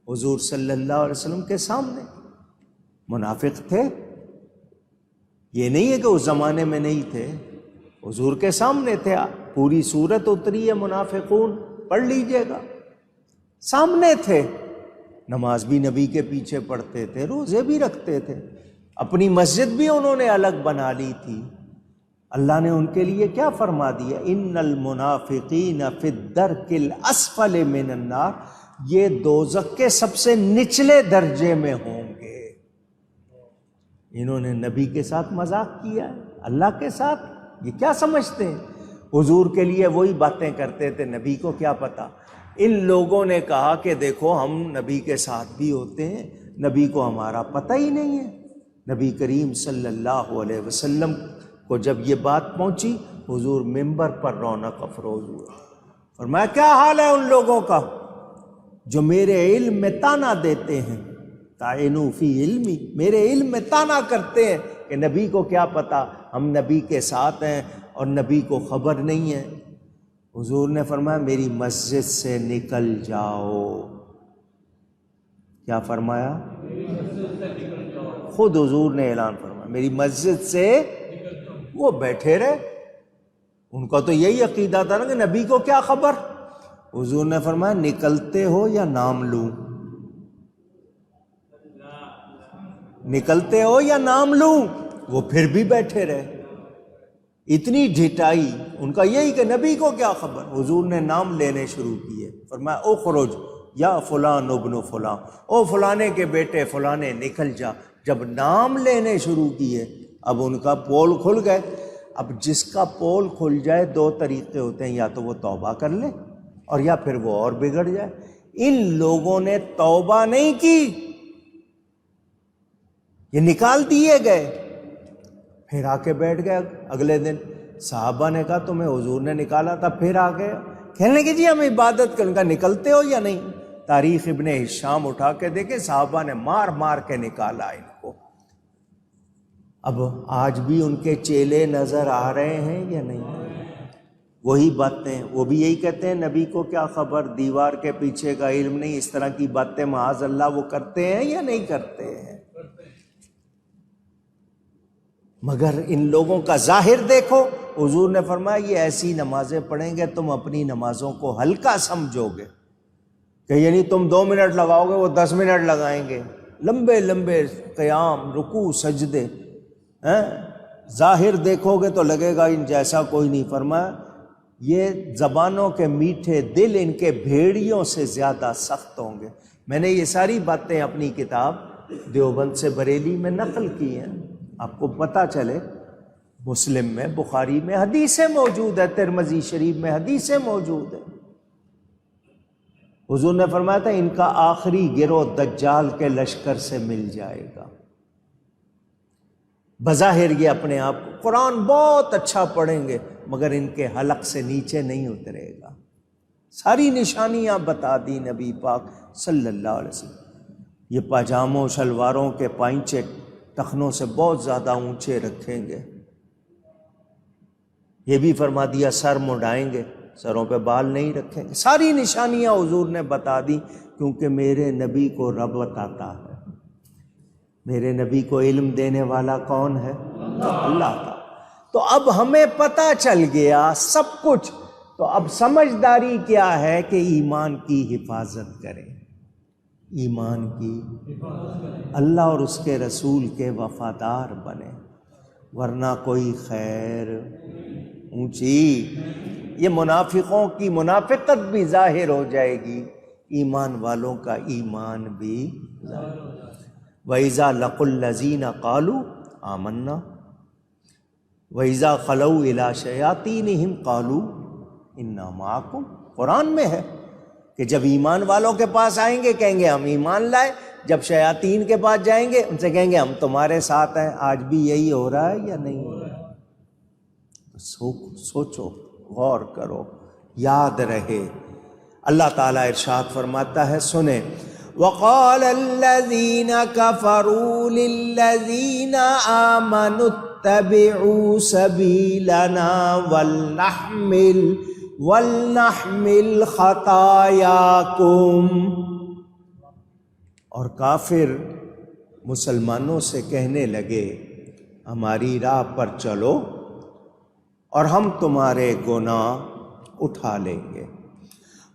حضور صلی اللہ علیہ وسلم کے سامنے منافق تھے، یہ نہیں ہے کہ اس زمانے میں نہیں تھے، حضور کے سامنے تھے، پوری سورت اتری ہے منافقون، پڑھ لیجئے گا، سامنے تھے، نماز بھی نبی کے پیچھے پڑھتے تھے، روزے بھی رکھتے تھے، اپنی مسجد بھی انہوں نے الگ بنا لی تھی۔ اللہ نے ان کے لیے کیا فرما دیا؟ ان المنافقین فی الدرک الاسفل من النار، یہ دوزخ کے سب سے نچلے درجے میں ہوں گے۔ انہوں نے نبی کے ساتھ مذاق کیا ہے، اللہ کے ساتھ، یہ کیا سمجھتے ہیں؟ حضور کے لیے وہی باتیں کرتے تھے، نبی کو کیا پتا؟ ان لوگوں نے کہا کہ دیکھو ہم نبی کے ساتھ بھی ہوتے ہیں، نبی کو ہمارا پتہ ہی نہیں ہے۔ نبی کریم صلی اللہ علیہ وسلم کو جب یہ بات پہنچی، حضور ممبر پر رونق افروز ہوئے، فرمایا کیا حال ہے ان لوگوں کا جو میرے علم میں تانا دیتے ہیں، تعینوا فی علمی، میرے علم میں تانا کرتے ہیں کہ نبی کو کیا پتا، ہم نبی کے ساتھ ہیں اور نبی کو خبر نہیں ہے۔ حضور نے فرمایا میری مسجد سے نکل جاؤ۔ کیا فرمایا؟ خود حضور نے اعلان فرمایا میری مسجد سے، وہ بیٹھے رہے، ان کا تو یہی عقیدہ تھا نا کہ نبی کو کیا خبر۔ حضور نے فرمایا نکلتے ہو یا نام لوں، نکلتے ہو یا نام لوں؟ وہ پھر بھی بیٹھے رہے، اتنی ڈھٹائی ان کا یہی کہ نبی کو کیا خبر۔ حضور نے نام لینے شروع کیے، فرمایا اخرج یا فلان ابن فلان، او فلانے کے بیٹے فلانے نکل جا۔ جب نام لینے شروع کیے اب ان کا پول کھل گئے۔ اب جس کا پول کھل جائے دو طریقے ہوتے ہیں، یا تو وہ توبہ کر لے اور یا پھر وہ اور بگڑ جائے۔ ان لوگوں نے توبہ نہیں کی، یہ نکال دیے گئے، پھر آ کے بیٹھ گئے۔ اگلے دن صحابہ نے کہا تمہیں حضور نے نکالا تھا، پھر آ گئے، کہنے کہ جی ہم عبادت کریں۔ کا نکلتے ہو یا نہیں؟ تاریخ ابن ہشام اٹھا کے دیکھے، صحابہ نے مار مار کے نکالا ان کو۔ اب آج بھی ان کے چیلے نظر آ رہے ہیں یا نہیں؟ وہی باتیں، وہ بھی یہی کہتے ہیں نبی کو کیا خبر، دیوار کے پیچھے کا علم نہیں، اس طرح کی باتیں معاذ اللہ وہ کرتے ہیں یا نہیں کرتے ہیں؟ مگر ان لوگوں کا ظاہر دیکھو، حضور نے فرمایا یہ ایسی نمازیں پڑھیں گے تم اپنی نمازوں کو ہلکا سمجھو گے، کہ یعنی تم 2 منٹ لگاؤ گے وہ 10 منٹ لگائیں گے، لمبے لمبے قیام رکوع سجدے، ظاہر دیکھو گے تو لگے گا ان جیسا کوئی نہیں۔ فرمایا یہ زبانوں کے میٹھے دل ان کے بھیڑیوں سے زیادہ سخت ہوں گے۔ میں نے یہ ساری باتیں اپنی کتاب دیوبند سے بریلی میں نقل کی ہیں، آپ کو پتہ چلے۔ مسلم میں، بخاری میں حدیثیں موجود ہے، ترمذی شریف میں حدیثیں موجود ہیں۔ حضور نے فرمایا تھا ان کا آخری گروہ دجال کے لشکر سے مل جائے گا۔ بظاہر یہ اپنے آپ کو قرآن بہت اچھا پڑھیں گے مگر ان کے حلق سے نیچے نہیں اترے گا۔ ساری نشانیاں بتا دی نبی پاک صلی اللہ علیہ وسلم۔ یہ پاجاموں شلواروں کے پائنچے ٹخنوں سے بہت زیادہ اونچے رکھیں گے۔ یہ بھی فرما دیا سر مڈائیں گے، سروں پہ بال نہیں رکھیں گے۔ ساری نشانیاں حضور نے بتا دی، کیونکہ میرے نبی کو رب بتاتا ہے۔ میرے نبی کو علم دینے والا کون ہے؟ اللہ تعالیٰ۔ تو اب ہمیں پتہ چل گیا سب کچھ، تو اب سمجھداری کیا ہے کہ ایمان کی حفاظت کریں، ایمان کی، اللہ اور اس کے رسول کے وفادار بنیں، ورنہ کوئی خیر اونچی، یہ منافقوں کی منافقت بھی ظاہر ہو جائے گی، ایمان والوں کا ایمان بھی ظاہر ہو جائے گا۔ وَإِذَا لَقُوا الَّذِينَ قَالُوا آمَنَّا وَإِذَا خَلَوْا إِلَىٰ شَيَاطِينِهِمْ قَالُوا إِنَّا مَعَكُمْ۔ قرآن میں ہے کہ جب ایمان والوں کے پاس آئیں گے کہیں گے ہم ایمان لائے، جب شیاطین کے پاس جائیں گے ان سے کہیں گے ہم تمہارے ساتھ ہیں۔ آج بھی یہی ہو رہا ہے یا نہیں ہو رہا؟ سوچو، غور کرو، یاد رہے۔ اللہ تعالیٰ ارشاد فرماتا ہے، سنیں، وَقَالَ الَّذِينَ كَفَرُوا لِلَّذِينَ آمَنُوا اتَّبِعُوا سَبِيلَنَا وَلْنَحْمِلْ خَطَايَاكُمْ۔ اور کافر مسلمانوں سے کہنے لگے ہماری راہ پر چلو اور ہم تمہارے گناہ اٹھا لیں گے۔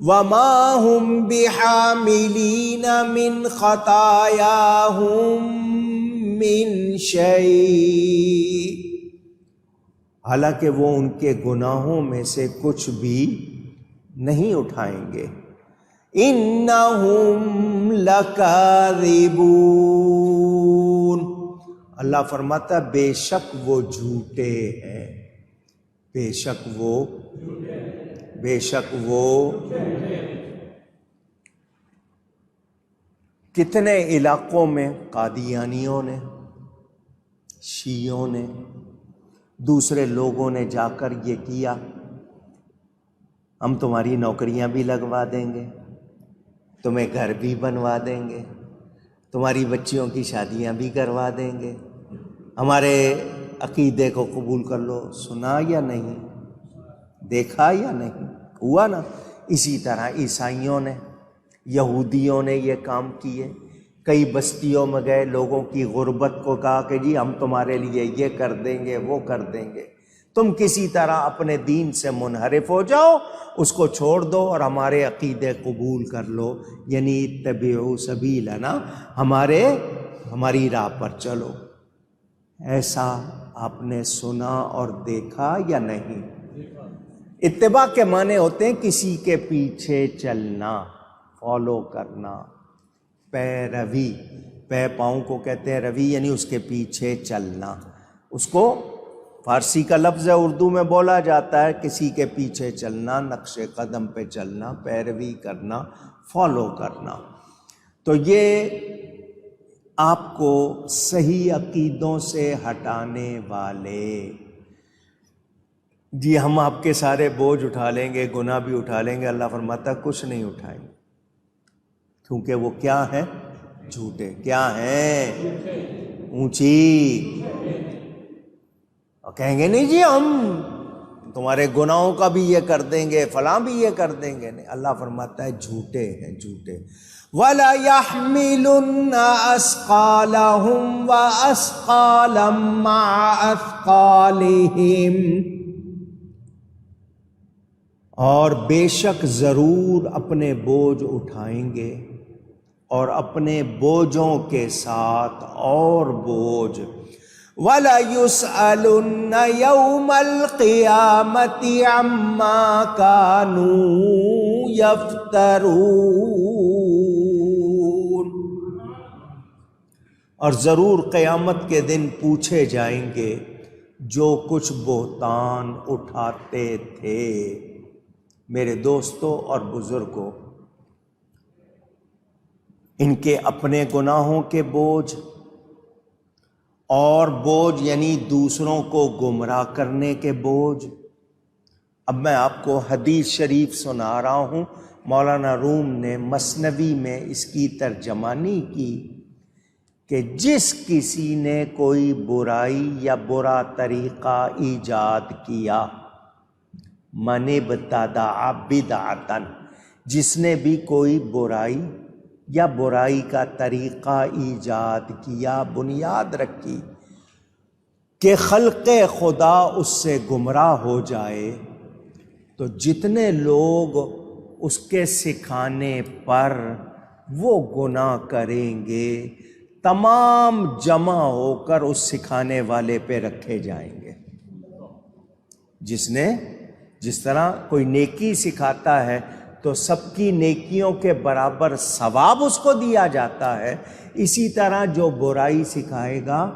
وَمَا هُمْ بِحَامِلِينَ مِنْ خَطَايَاهُمْ مِنْ شَيْءٍ، حالانکہ وہ ان کے گناہوں میں سے کچھ بھی نہیں اٹھائیں گے۔ إِنَّهُمْ لَكَاذِبُونَ، اللہ فرماتا ہے بے شک وہ جھوٹے ہیں، بے شک وہ کتنے علاقوں میں قادیانیوں نے، شیعوں نے، دوسرے لوگوں نے جا کر یہ کیا، ہم تمہاری نوکریاں بھی لگوا دیں گے، تمہیں گھر بھی بنوا دیں گے، تمہاری بچیوں کی شادیاں بھی کروا دیں گے، ہمارے عقیدے کو قبول کر لو۔ سنا یا نہیں؟ دیکھا یا نہیں؟ ہوا نا؟ اسی طرح عیسائیوں نے، یہودیوں نے یہ کام کیے، کئی بستیوں میں گئے، لوگوں کی غربت کو کہا کہ جی ہم تمہارے لیے یہ کر دیں گے، وہ کر دیں گے، تم کسی طرح اپنے دین سے منحرف ہو جاؤ، اس کو چھوڑ دو اور ہمارے عقیدے قبول کر لو، یعنی اتبعوا سبیلنا، ہماری راہ پر چلو۔ ایسا آپ نے سنا اور دیکھا یا نہیں؟ اتباع کے معنی ہوتے ہیں کسی کے پیچھے چلنا، فالو کرنا، پیروی، پے پاؤں کو کہتے ہیں روی، یعنی اس کے پیچھے چلنا، اس کو فارسی کا لفظ ہے، اردو میں بولا جاتا ہے کسی کے پیچھے چلنا، نقش قدم پہ چلنا، پیروی کرنا، فالو کرنا۔ تو یہ آپ کو صحیح عقیدوں سے ہٹانے والے، جی ہم آپ کے سارے بوجھ اٹھا لیں گے، گناہ بھی اٹھا لیں گے، اللہ فرماتا کچھ نہیں اٹھائیں گے، کیونکہ وہ کیا ہے؟ جھوٹے۔ کیا ہیں؟ اونچی، اور کہیں گے نہیں جی ہم تمہارے گناہوں کا بھی یہ کر دیں گے، فلاں بھی یہ کر دیں گے، نہیں، اللہ فرماتا ہے جھوٹے ہیں، جھوٹے۔ وَلَا يَحْمِلُنَّ أَثْقَالَهُمْ وَأَثْقَالًا مَعَ أَثْقَالِهِمْ، اور بے شک ضرور اپنے بوجھ اٹھائیں گے اور اپنے بوجھوں کے ساتھ اور بوجھ۔ وَلَا يُسْأَلُنَّ يَوْمَ الْقِيَامَةِ عَمَّا كَانُوا يَفْتَرُونَ، اور ضرور قیامت کے دن پوچھے جائیں گے جو کچھ بہتان اٹھاتے تھے۔ میرے دوستوں اور بزرگوں، ان کے اپنے گناہوں کے بوجھ اور بوجھ یعنی دوسروں کو گمراہ کرنے کے بوجھ۔ اب میں آپ کو حدیث شریف سنا رہا ہوں، مولانا روم نے مثنوی میں اس کی ترجمانی کی کہ جس کسی نے کوئی برائی یا برا طریقہ ایجاد کیا، من ابتدع بدعۃ، جس نے بھی کوئی برائی یا برائی کا طریقہ ایجاد کیا، بنیاد رکھی کہ خلق خدا اس سے گمراہ ہو جائے، تو جتنے لوگ اس کے سکھانے پر وہ گناہ کریں گے، تمام جمع ہو کر اس سکھانے والے پہ رکھے جائیں گے۔ جس طرح کوئی نیکی سکھاتا ہے تو سب کی نیکیوں کے برابر ثواب اس کو دیا جاتا ہے، اسی طرح جو برائی سکھائے گا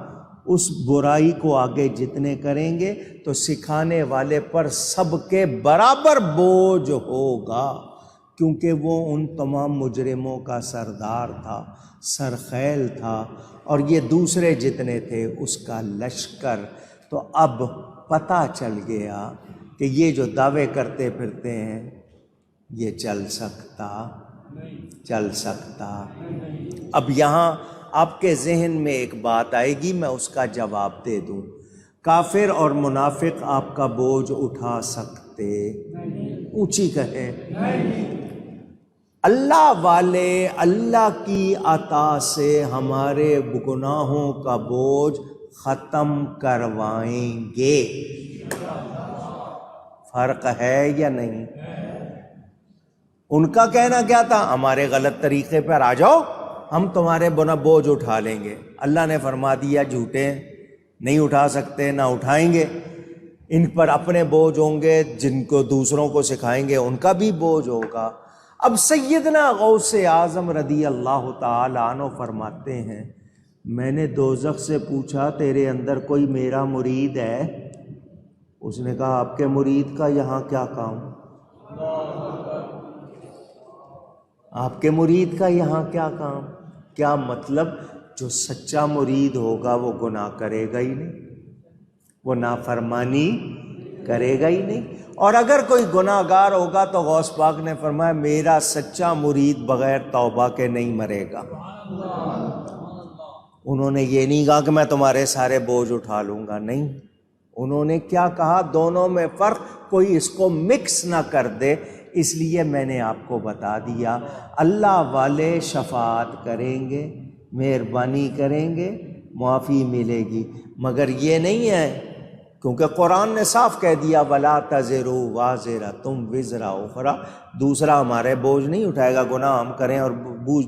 اس برائی کو آگے جتنے کریں گے تو سکھانے والے پر سب کے برابر بوجھ ہوگا، کیونکہ وہ ان تمام مجرموں کا سردار تھا، سرخیل تھا، اور یہ دوسرے جتنے تھے اس کا لشکر۔ تو اب پتہ چل گیا کہ یہ جو دعوے کرتے پھرتے ہیں یہ چل سکتا۔ اب یہاں آپ کے ذہن میں ایک بات آئے گی، میں اس کا جواب دے دوں۔ کافر اور منافق آپ کا بوجھ اٹھا سکتے؟ اونچی کہیں۔ اللہ والے اللہ کی عطا سے ہمارے گناہوں کا بوجھ ختم کروائیں گے۔ فرق ہے یا نہیں؟ ان کا کہنا کیا تھا؟ ہمارے غلط طریقے پر آ جاؤ، ہم تمہارے بوجھ اٹھا لیں گے۔ اللہ نے فرما دیا جھوٹے نہیں اٹھا سکتے، نہ اٹھائیں گے۔ ان پر اپنے بوجھ ہوں گے، جن کو دوسروں کو سکھائیں گے ان کا بھی بوجھ ہوگا۔ اب سیدنا غوث اعظم رضی اللہ تعالی عنہ فرماتے ہیں، میں نے دوزخ سے پوچھا تیرے اندر کوئی میرا مرید ہے؟ اس نے کہا آپ کے مرید کا یہاں کیا کام؟ آپ کے مرید کا یہاں کیا کام؟ کیا مطلب؟ جو سچا مرید ہوگا وہ گناہ کرے گا ہی نہیں، وہ نافرمانی کرے گا ہی نہیں۔ اور اگر کوئی گناہ گار ہوگا تو غوث پاک نے فرمایا میرا سچا مرید بغیر توبہ کے نہیں مرے گا۔ انہوں نے یہ نہیں کہا کہ میں تمہارے سارے بوجھ اٹھا لوں گا، نہیں، انہوں نے کیا کہا؟ دونوں میں فرق، کوئی اس کو مکس نہ کر دے، اس لیے میں نے آپ کو بتا دیا۔ اللہ والے شفاعت کریں گے، مہربانی کریں گے، معافی ملے گی، مگر یہ نہیں ہے، کیونکہ قرآن نے صاف کہہ دیا وَلَا تَزِرُ وَازِرَةٌ وِزْرَ أُخْرَىٰ، دوسرا ہمارے بوجھ نہیں اٹھائے گا، گناہ ہم کریں اور بوجھ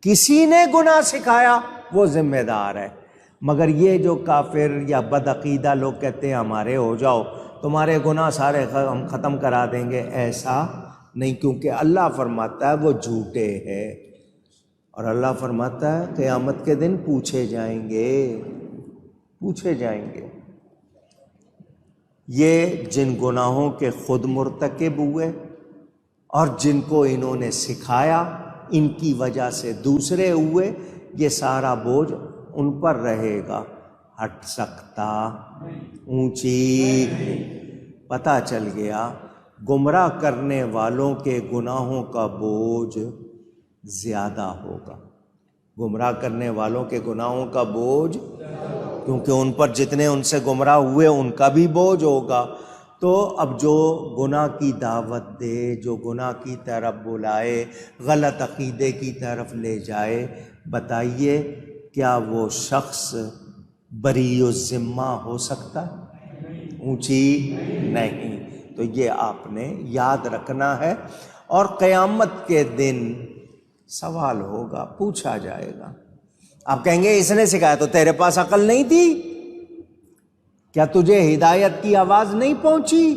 کسی نے گناہ سکھایا وہ ذمہ دار ہے۔ مگر یہ جو کافر یا بدعقیدہ لوگ کہتے ہیں ہمارے ہو جاؤ، تمہارے گناہ سارے ہم ختم کرا دیں گے، ایسا نہیں، کیونکہ اللہ فرماتا ہے وہ جھوٹے ہیں، اور اللہ فرماتا ہے قیامت کے دن پوچھے جائیں گے، پوچھے جائیں گے۔ یہ جن گناہوں کے خود مرتکب ہوئے اور جن کو انہوں نے سکھایا، ان کی وجہ سے دوسرے ہوئے، یہ سارا بوجھ ان پر رہے گا، ہٹ سکتا اونچی۔ پتہ چل گیا گمراہ کرنے والوں کے گناہوں کا بوجھ زیادہ ہوگا، گمراہ کرنے والوں کے گناہوں کا بوجھ، کیونکہ ان پر جتنے ان سے گمراہ ہوئے ان کا بھی بوجھ ہوگا۔ تو اب جو گناہ کی دعوت دے، جو گناہ کی طرف بلائے، غلط عقیدے کی طرف لے جائے، بتائیے کیا وہ شخص بری الذمہ ہو سکتا ہے؟ اونچی نہیں۔ تو یہ آپ نے یاد رکھنا ہے، اور قیامت کے دن سوال ہوگا، پوچھا جائے گا۔ آپ کہیں گے اس نے سکھایا تو تیرے پاس عقل نہیں تھی؟ کیا تجھے ہدایت کی آواز نہیں پہنچی؟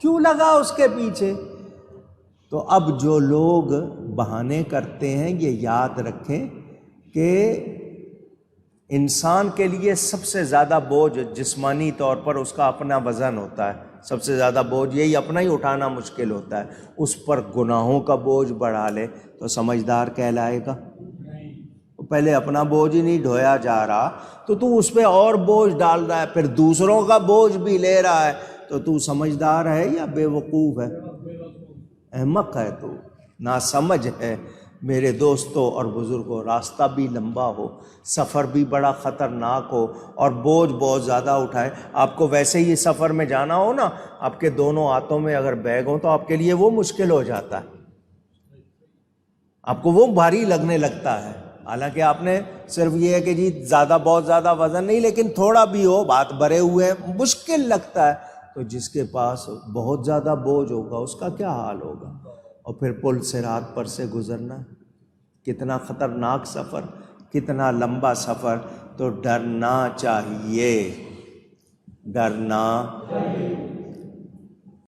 کیوں لگا اس کے پیچھے؟ تو اب جو لوگ بہانے کرتے ہیں یہ یاد رکھیں کہ انسان کے لیے سب سے زیادہ بوجھ جسمانی طور پر اس کا اپنا وزن ہوتا ہے، سب سے زیادہ بوجھ یہی اپنا ہی اٹھانا مشکل ہوتا ہے، اس پر گناہوں کا بوجھ بڑھا لے تو سمجھدار کہلائے گا؟ پہلے اپنا بوجھ ہی نہیں ڈھویا جا رہا تو اس پہ اور بوجھ ڈال رہا ہے، پھر دوسروں کا بوجھ بھی لے رہا ہے، تو سمجھدار ہے یا بے وقوف ہے؟ احمق ہے، تو ناسمجھ ہے۔ میرے دوستوں اور بزرگوں، راستہ بھی لمبا ہو، سفر بھی بڑا خطرناک ہو اور بوجھ بہت زیادہ اٹھائے، آپ کو ویسے ہی سفر میں جانا ہو نا، آپ کے دونوں ہاتھوں میں اگر بیگ ہوں تو آپ کے لیے وہ مشکل ہو جاتا ہے، آپ کو وہ بھاری لگنے لگتا ہے۔ حالانکہ آپ نے صرف یہ ہے کہ جی بہت زیادہ وزن نہیں، لیکن تھوڑا بھی ہو، بات بھرے ہوئے ہیں، مشکل لگتا ہے۔ تو جس کے پاس بہت زیادہ بوجھ ہوگا اس کا کیا حال ہوگا؟ اور پھر پل صراط پر سے گزرنا، کتنا خطرناک سفر، کتنا لمبا سفر۔ تو ڈرنا چاہیے، ڈرنا